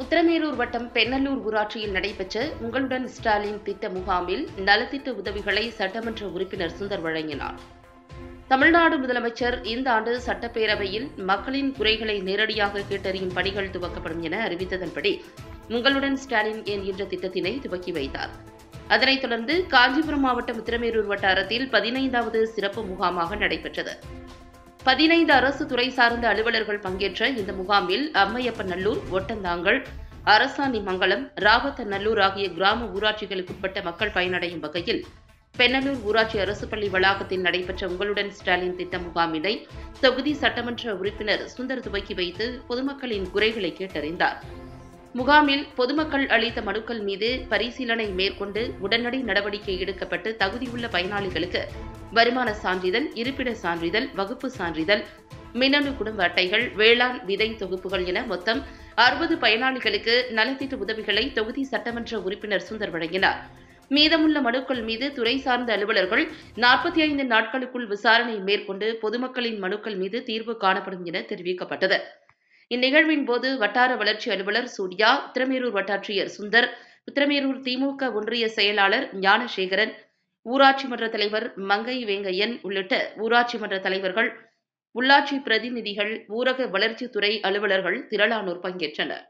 உத்திரமேரூர் வட்டம் பெண்ணலூர் ஊராட்சியில் நடைபெற்ற உங்களுடன் ஸ்டாலின் திட்ட முகாமில் நலத்திட்ட உதவிகளை சட்டமன்ற உறுப்பினர் சுந்தர் வழங்கினார். தமிழ்நாடு முதலமைச்சர் இந்த ஆண்டு சட்டப்பேரவையில் மக்களின் குறைகளை நேரடியாக கேட்டறியும் பணிகள் துவக்கப்படும் என அறிவித்ததன்படி உங்களுடன் ஸ்டாலின் என்கின்ற திட்டத்தினை துவக்கி வைத்தார். அதனைத் தொடர்ந்து காஞ்சிபுரம் மாவட்டம் உத்திரமேரூர் வட்டாரத்தில் 15வது சிறப்பு முகாமாக நடைபெற்றது. 15 அரசு துறை சார்ந்த அலுவலர்கள் பங்கேற்ற இந்த முகாமில் அம்மையப்பநல்லூர், ஒட்டந்தாங்கல், அரசாணிமங்கலம், ராவத்தநல்லூர் ஆகிய கிராம ஊராட்சிகளுக்குட்பட்ட மக்கள் பயனடையும் வகையில் பெண்ணலூர் ஊராட்சி அரசு பள்ளி வளாகத்தில் நடைபெற்ற உங்களுடன் ஸ்டாலின் திட்ட முகாமினை தொகுதி சட்டமன்ற உறுப்பினர் சுந்தர் துவக்கி வைத்து பொதுமக்களின் குறைகளை கேட்டறிந்தார். முகாமில் பொதுமக்கள் அளித்த மனுக்கள் மீது பரிசீலனை மேற்கொண்டு உடனடி நடவடிக்கை எடுக்கப்பட்டு தகுதியுள்ள பயனாளிகளுக்கு வருமான சான்றிதழ், இருப்பிட சான்றிதழ், வகுப்பு சான்றிதழ், மின்னணு குடும்ப அட்டைகள், வேளாண் விதை தொகுப்புகள் என மொத்தம் 60 பயனாளிகளுக்கு நலத்திட்ட உதவிகளை தொகுதி சட்டமன்ற உறுப்பினர் சுந்தர் வழங்கினார். மீதமுள்ள மனுக்கள் மீது துறை சார்ந்த அலுவலர்கள் 45 நாட்களுக்குள் விசாரணை மேற்கொண்டு பொதுமக்களின் மனுக்கள் மீது தீர்வு காணப்படும் என தெரிவிக்கப்பட்டது. இந்நிகழ்வின் போது வட்டார வளர்ச்சி அலுவலர் சூர்யா, உத்திரமேரூர் வட்டாட்சியர் சுந்தர், உத்திரமேரூர் திமுக ஒன்றிய செயலாளர் ஞானசேகரன், ஊராட்சி மன்ற தலைவர் மங்கை வேங்கையன் உள்ளிட்ட ஊராட்சி மன்ற தலைவர்கள், உள்ளாட்சி பிரதிநிதிகள், ஊரக வளர்ச்சித்துறை அலுவலர்கள் திரளானோர் பங்கேற்றனர்.